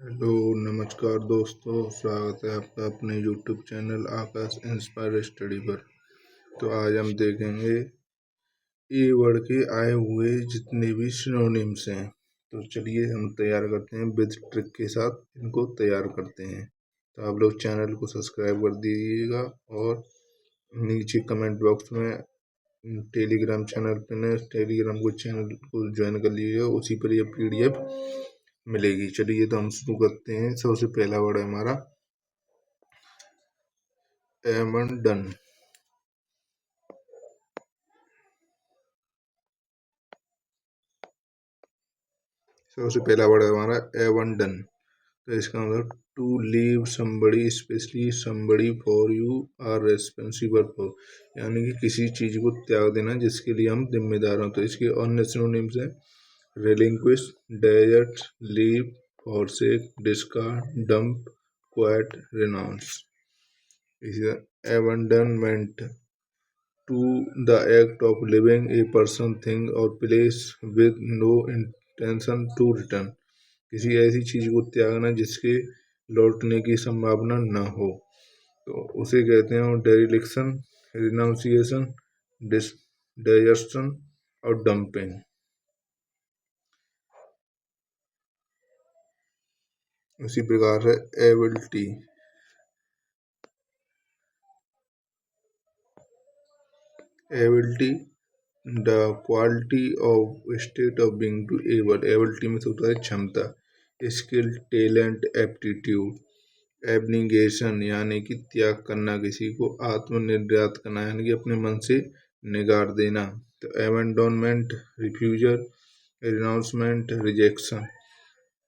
Hello, नमस्कार दोस्तों। स्वागत है आपका अपने यूट्यूब चैनल आकाश इंस्पायर स्टडी पर। तो आज हम देखेंगे ए वर्ड के आए हुए जितने भी सिनोनिम्स हैं। तो चलिए हम तैयार करते हैं, विद ट्रिक के साथ इनको तैयार करते हैं। तो आप लोग चैनल को सब्सक्राइब कर दीजिएगा और नीचे कमेंट बॉक्स में टेलीग्राम चैनल पे टेलीग्राम को चैनल को ज्वाइन कर लीजिएगा, उसी पर ये PDF मिलेगी। चलिए तो हम शुरू करते हैं। सबसे पहला वर्ड है हमारा एबंडन। सबसे पहला वर्ड है हमारा एबंडन। तो इसका मतलब to leave somebody specially somebody for you are responsible for, यानी कि किसी चीज को त्याग देना जिसके लिए हम जिम्मेदार हों। तो इसके अन्य सिनोनिम्स हैं relinquish, desert, leave, forsake, discard, dump, quit, renounce. is abandonment to the act of leaving a person, thing or place with no intention to return. किसी ऐसी चीज को त्यागना जिसके लौटने की संभावना न हो, तो उसे कहते हैं डेरिलिक्शन, रिनाउंसिएशन, डेजर्शन और डंपिंग। उसी प्रकार है ability. Ability the quality of state of being to able. Ability में से होता है क्षमता, स्किल, टैलेंट, एप्टीट्यूड। एबनिगेशन यानी कि त्याग करना, किसी को आत्मनिर्यात करना यानी कि अपने मन से निगार देना। तो एबेंडोनमेंट, रिफ्यूजर, रिनाउंसमेंट, रिजेक्शन।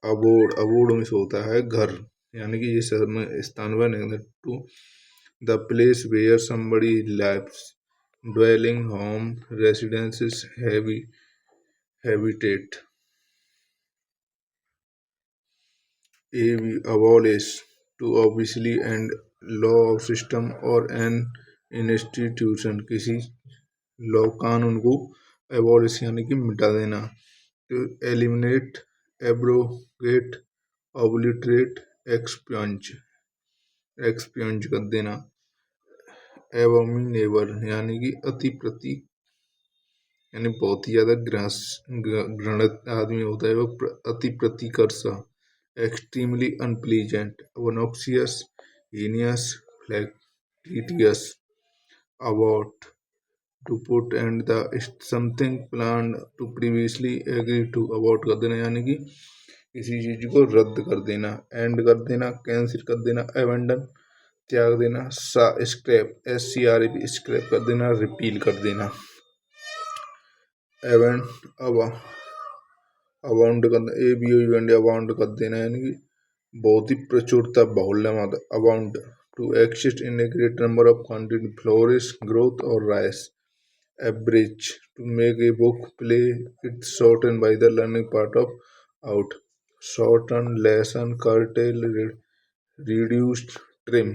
अबोर्ड, अबोर्ड में से होता है घर, यानी कि ये स्थान पर to the place where somebody lives, dwelling, home, residences, habitat. Abolish, to obviously end law of system or an institution, किसी लॉ कानून को abolish यानी कि मिटा देना। तो eliminate, abrogate, obliterate, expunge कर देना। abominable यानी कि अति प्रति, यानी बहुत ही ज्यादा घृणित आदमी होता है वो, अति प्रतिकर्ष। Extremely unpleasant, obnoxious, heinous, flagitious। Abort, to put end the something plan to previously agree to. Abort कर देना यानी कि किसी चीज को रद्द कर देना, एंड कर देना, कैंसिल कर देना, एबेंडन त्याग देना, स्क्रैप, SCRAP स्क्रैप कर देना, रिपील कर देना। एवेंट अबाउंड कर, ABOUND अबाउंड कर देना यानी कि बहुत ही प्रचुरता, बाहुल्य मात्रा। Abound, to exist in a great number of quantity, flourish, growth और rise. Abridge, to make a book play it shorten by the leaving part of out. Shorten, lessen, curtail, reduced, trim.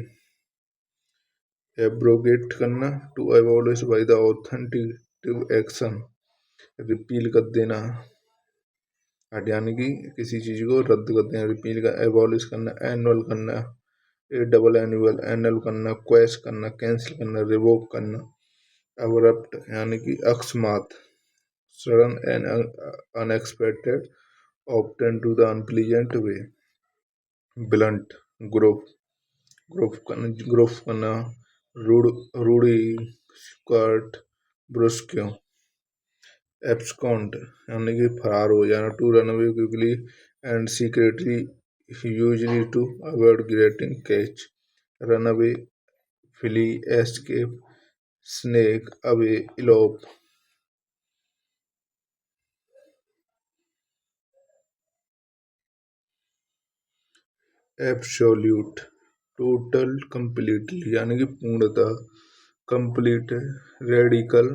Abrogate करना, to abolish by the authoritative action. Repeal कर देना, यानी कि किसी चीज को रद्द कर देना। रिपील का, एबॉलिश करना, एनुअल करना, एनुअल, एनुअल करना, क्वेश करना, कैंसिल करना, रिवोक करना। अब्रप्ट यानी कि अकस्मात, sudden and unexpected, often to the unpleasant way. Blunt, gruff, gruff करना, रूडी, स्कर्ट, ब्रुस्क्यो। एब्सकॉन्ड यानी कि फरार हो जाना, to run away quickly and secretly, usually to avoid getting caught. Run away, flee, escape, sneak away, elope. Absolute, total, completely यानी कि पूर्णतः। Complete, radical,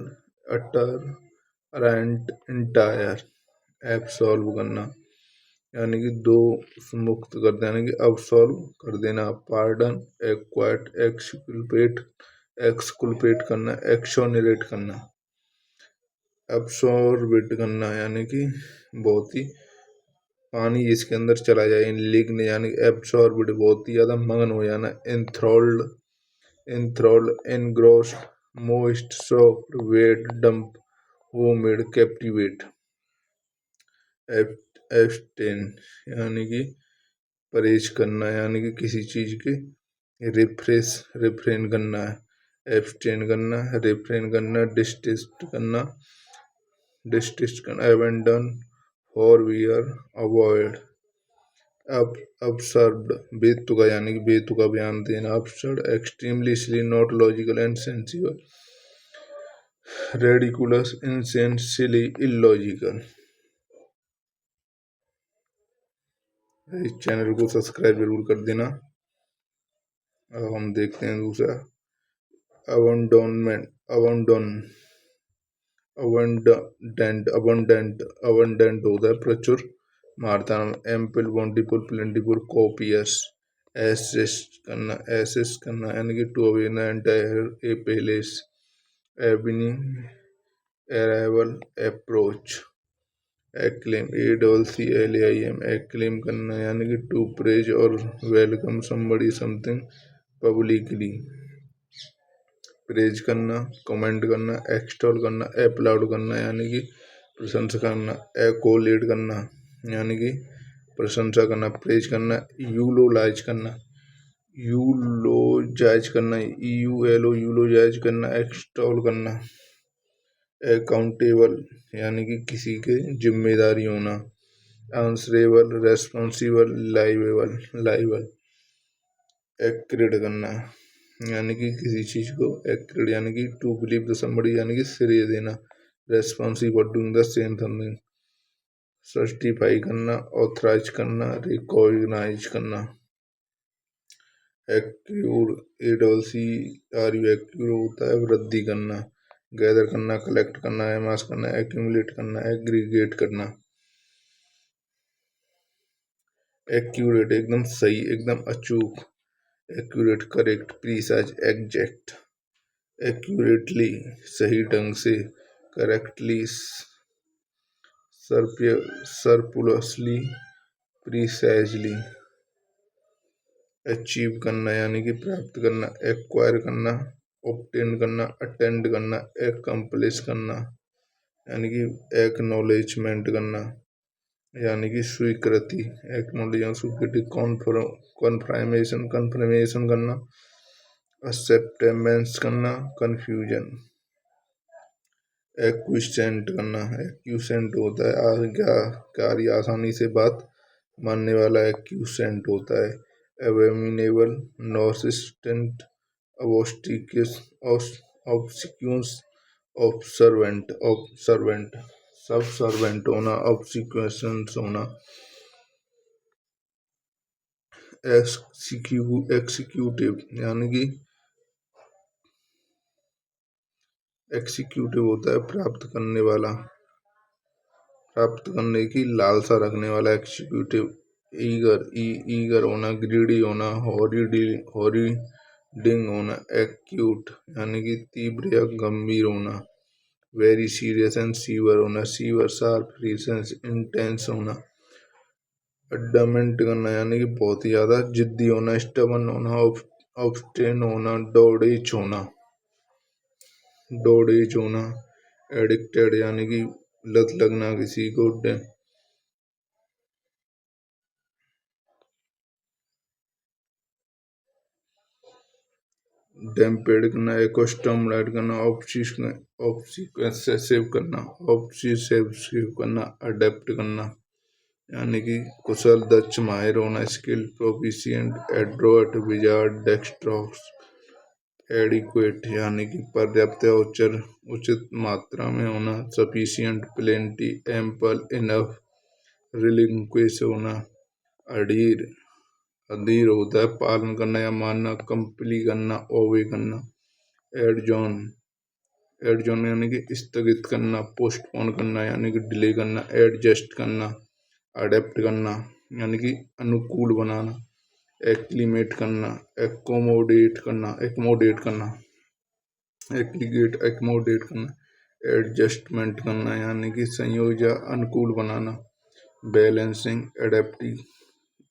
utter, arrant, entire. Absolve करना यानी कि दो मुक्त कर देना, यानी कि अब्सॉल्व कर देना। पार्डन, एक्वाइट, एक्सकुलपेट करना, एक्सोनरेट करना। अब्सॉर्बिट करना यानी कि बहुत ही पानी जिसके अंदर चला जाए, लिग्न यानी एब्सॉर्ब्ड बहुत ही ज़्यादा मगन हो जाना, enthralled engrossed, most soft wet dump, vomit captivate, abstain यानी कि परहेज करना यानी कि किसी चीज के रिफ्रेन करना है, एब्सटेन करना, रिफ्रेन करना, डिस्टिस्ट करना, एबेंडन, फॉरवियर, अवॉइड, अब absurd बेतुका यानी कि बेतुका बयान देना, absurd extremely silly not logical and sensible, ridiculous insane silly illogical। इस चैनल को सब्सक्राइब जरूर कर देना। अब हम देखते हैं दूसरा, अबंडोनमेंट, अबंडेंट होता है प्रचुर, मात्रा में, ample, bountiful, plentiful, copious, access करना यानी कि to even enter a place, avenue, arrival, approach, acclaim, ACCLAIM, acclaim करना यानी कि टू प्रेज और welcome somebody something publicly, praise करना, कमेंट करना, एक्सटॉल करना, अपलाउड करना यानी कि प्रशंसा करना, एकोलेट करना यानी कि प्रशंसा करना, प्रेज करना, यूलोलाइज करना, यूलोजाइज करना, यूलोजाइज करना, एक्सटॉल करना, अकाउंटेबल यानी कि किसी के जिम्मेदारी होना, आंसरेबल, रेस्पॉन्सिबल, लाइबल, एक्रेड करना यानी कि किसी चीज को, एक्रेड यानी कि टू बिलीव द समबडी यानी कि श्रेय देना, responsible doing the same something, certify करना, ऑथराइज करना, रिकॉग्नाइज करना, एक्यूर, ACCRU एक्यूर होता है वृद्धि करना, गैदर करना, कलेक्ट करना, एमास करना, एक्यूमुलेट करना, एग्रीगेट करना, एक्यूरेट एकदम सही, एकदम अचूक, accurate correct, precise exact, accurately सही ढंग से, करेक्टली सरप्लसली, प्रीसाइजली, अचीव करना यानी कि प्राप्त करना, एक्वायर करना, ऑब्टेन करना, अटेंड करना, एकम्प्लिश करना यानी कि एक्नॉलेजमेंट करना यानी कि स्वीकृति, एक्नॉलेज स्वीकृति, कन्फर्मेशन करना, एक्सेप्टेंस करना, कन्फ्यूजन, एक्विसेंट करना, एक्यूसेंट होता है आज्ञाकारी, आसानी से बात मानने वाला एक्यूसेंट होता है, एबेमिनेबल, नॉर्सिस्टेंट, ऑब्स्टिक्स, ऑब्सिक्यूंस, सबसर्वेंट होना, ऑब्सिक्वेशंस होना, एक्सिक्यूटिव यानी कि एक्सिक्यूटिव होता है प्राप्त करने वाला, प्राप्त करने की लालसा रखने वाला, एक्सिक्यूटिव, ईगर होना, ग्रीडी होना, हॉरीडिंग होना, एक्यूट यानी कि तीव्र या गंभीर होना, वेरी सीरियस एंड सीवर होना, सीवर शार्प, रीसेंस इंटेंस होना, अडमेंट करना यानी कि बहुत ही ज्यादा जिद्दी होना, स्टबन होना, ऑब्स्टेन होना, डोडेज होना, एडिक्टेड यानी कि लत लगना किसी को, डेम्पेड करना, एक्स्टम्लाइट करना, ऑब्सेसिव करना, ऑब्सेसिव करना, अडेप्ट करना यानी कि कुशल, दक्ष, माहिर होना, स्किल, प्रोफिशिएंट, एड्रोट, विजार्ड, डेक्स्ट्रॉस, एडिक्वेट यानी कि पर्याप्त या उचित मात्रा में होना, sufficient, plenty, ample, enough, relinquish होना, अधीर होता है पालन करना या मानना, कंप्ली करना, ओवे करना, एडजॉन यानी कि स्थगित करना, पोस्टपोन करना यानी कि डिले करना, एडजस्ट करना, अडेप्ट करना यानी कि अनुकूल बनाना, एक्लीमेट करना, एक्कोमोडेट करना, एक्मोडेट करना, एडजस्टमेंट करना यानी कि संयोजन अनुकूल बनाना, बैलेंसिंग,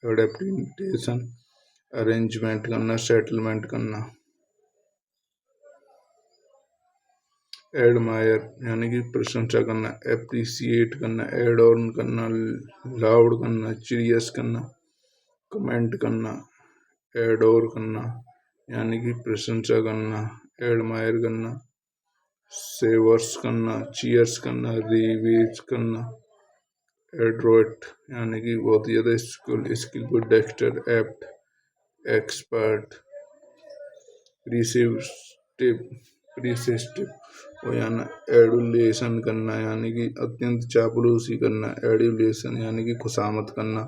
एडेप्टेशन, अरेंजमेंट करना, सेटलमेंट करना। एडमायर यानी कि प्रशंसा करना, एप्रिसिएट करना, एड ऑन करना, लाउड करना, चिरियस करना, कमेंट करना, एडोर करना यानी कि प्रशंसा करना, एडमायर करना, सेवर्स करना, चीयर्स करना, रिवीज करना, एड्रोइट यानी कि बहुत ही ज़्यादा स्किलफुल, डेक्स्टर, एप्ट, एक्सपर्ट, प्रिसिस्टिव प्रिसिस्टिव हो जाना, एडुलेशन करना यानी कि अत्यंत चापलूसी करना, एडुलेशन यानी कि खुशामद करना,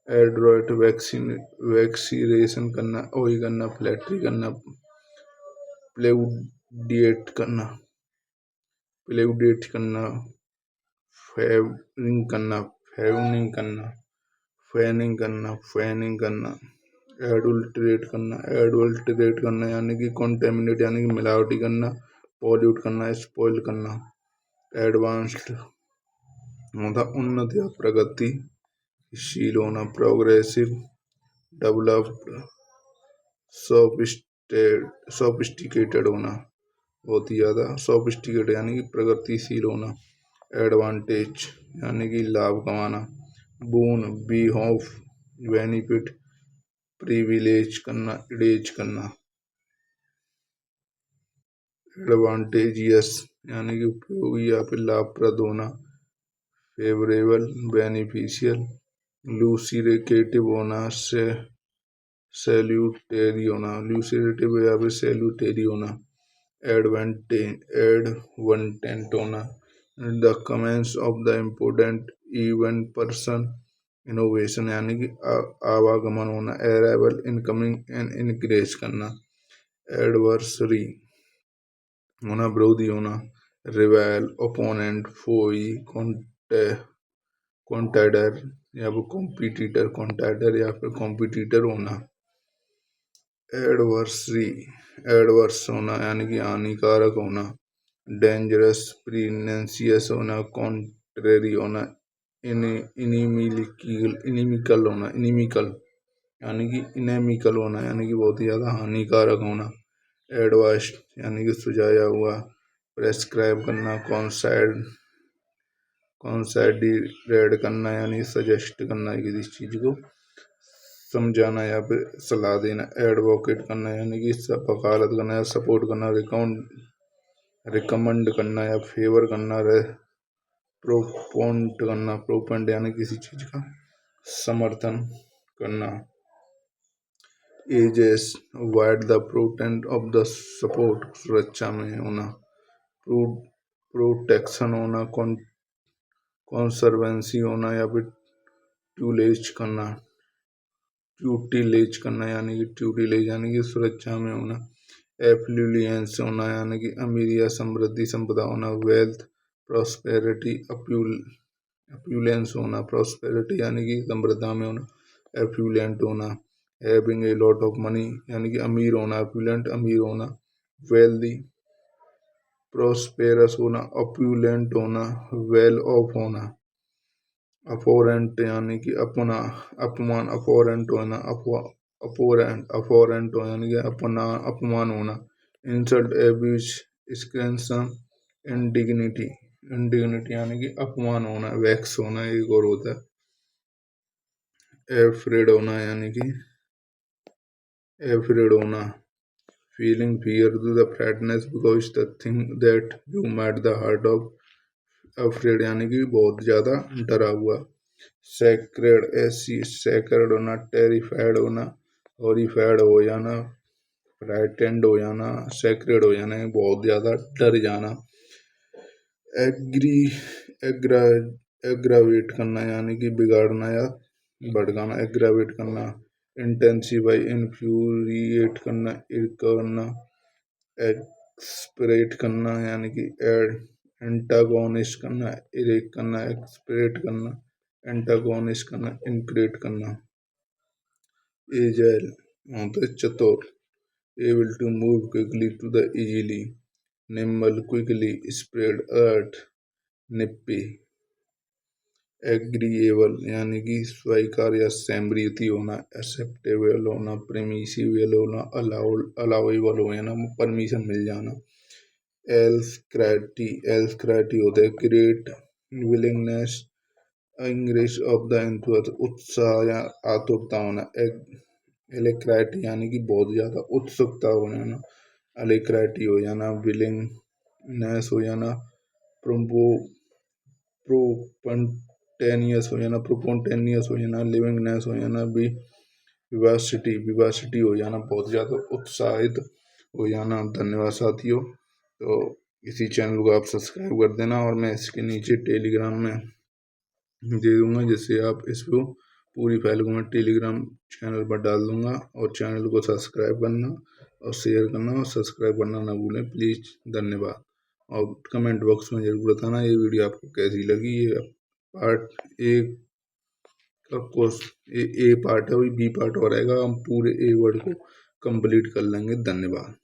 एड्रोइट वैक्सीनेशन करना, वही करना, फ्लैटरी करना, प्लेउडिएट करना, प्लेउडेट करना, फेवरिंग करना, फेवनिंग करना, फैनिंग करना, फैनिंग करना, एडुल्टरेट करना यानी कि कॉन्टेमिनेट यानी कि मिलावटी करना, पॉल्यूट करना, स्पॉइल करना, एडवांस्ड मतलब उन्नत या प्रगतिशील होना, प्रोग्रेसिव, डेवलप्ड, सोफिस्टिकेटेड होना, बहुत ही ज़्यादा सोफिस्टिकेटेड यानी कि प्रगतिशील होना, एडवांटेज यानी कि लाभ कमाना, बून, बी ऑफ, बेनिफिट, प्रिविलेज करना, इडेज करना, एडवांटेजियस यानी कि उपयोगी या फिर लाभप्रद होना, फेवरेबल, बेनिफिशियल, लूसिडेटिव होना, से सैल्यूटेरी होना, लूसिडेटिव या फिर सैल्यूटेरी होना, एडवेंटेंट होना, the commence of the important event person, innovation यानी कि आवागमन होना, अराइवल, इनकमिंग एंड इनक्रेज करना, एडवर्सरी होना, विरोधी होना, रिवेल, ओपोनेंट, फोई, कॉन्टेडर या फिर कॉम्पिटिटर या फिर कॉम्पिटिटर होना, एडवर्सरी, एडवर्स होना यानी कि हानिकारक होना, डेंजरस, प्रीनेंसियस होना, कॉन्ट्रेरी होना, इनिमिकल होना, इनिमिकल यानी कि इनेमिकल होना यानी कि बहुत ही ज़्यादा हानिकारक होना, एडवाइस यानी कि सुझाया हुआ, प्रेस्क्राइब करना, कॉन्साइडेड करना यानी सजेस्ट करना किसी चीज़ को, समझाना या फिर सलाह देना, एडवोकेट करना यानी कि वकालत करना या सपोर्ट करना, रिकमेंड करना या फेवर करना, प्रोपोंट करना, प्रोपेंट यानी किसी चीज़ का समर्थन करना, aegis, wide the protection of the support, सुरक्षा में होना, प्रोटेक्शन होना, कॉन्सर्वेंसी होना या फिर ट्यूटिलेज यानी कि सुरक्षा में होना, एफ्लुएंस होना यानी कि अमीर या समृद्धि, संपदा होना, वेल्थ, प्रॉस्पेरिटी, अप्यूलेंस होना, प्रॉस्पेरिटी यानी कि समृद्धता में होना, एफ्लुएंट होना, having a lot of money यानी कि अमीर होना, एफ्लुएंट अमीर होना, वेल्दी, प्रॉस्पेरस होना, अप्यूलेंट होना, वेल ऑफ होना, अफोरेंट यानी कि अपना, अपमान, अफोरेंट होना, अफोरेंट हो यानी कि अपना, अपमान होना, इंसल्ट, एब्यूज, स्कैंसन, इंडिग्निटी यानी कि अपमान होना, वैक्स होना एक और होता है, एफ्रेड होना यानी कि एफ्रेड होना, feeling fear to the fretness because the thing that you met the heart of afraid यानी कि बहुत ज़्यादा डरा हुआ, सैक्रेड, ऐसी सैक्रेड होना, टेरिफाइड होना, हॉरिफाइड हो जाना, फ्राइटेंड हो जाना, सैक्रेड हो जाना बहुत ज़्यादा डर जाना, एग्री एग्रा एग्रावेट करना यानी कि बिगाड़ना या भड़काना, एग्रावेट करना, इंटेंसिफाई, इन्फ्यूरिएट करना, करना, एक्सपरेट करना यानी कि एंटागोनिस्ट करना, इरेक करना, एक्सपरेट करना, एंटागोनिस्ट करना, इनक्रेट करना, एजाइल मतलब चतुर, able to move quickly to the easily, nimble, quickly, spread, अर्थ, निप्पी, एग्रीएबल यानी कि स्वीकार या सहमति होना, एक्सेप्टेबल होना, परमिसिबल होना, अलाउेबल हो ना परमिशन मिल जाना। एल्स क्राइटी होता है ग्रेट विलिंगनेस, इंग्लिश ऑफ द एंथुअर उत्साह या आतुरता होना। एलेक्राइटी यानी कि बहुत ज्यादा उत्सुकता हो जाना, एलेक्राइटी हो जाना, विलिंगनेस हो जाना, प्रोम्पो प्रोपंटेनियस हो जाना, प्रोपोंटेनियस हो जाना, लिविंगनेस हो जाना, विवासिटी हो जाना, बहुत ज़्यादा उत्साहित हो जाना। धन्यवाद साथियों। तो इसी चैनल को आप सब्सक्राइब कर देना और मैं इसके नीचे टेलीग्राम में दे दूंगा, जिससे आप इसको पूरी फाइल को मैं टेलीग्राम चैनल पर डाल दूंगा। और चैनल को सब्सक्राइब करना और शेयर करना और सब्सक्राइब करना ना भूलें प्लीज़। धन्यवाद। और कमेंट बॉक्स में ज़रूर बताना ये वीडियो आपको कैसी लगी। ये पार्ट ए का कोर्स ए पार्ट है, वही बी पार्ट और आएगा, हम पूरे ए वर्ड को कंप्लीट कर लेंगे। धन्यवाद।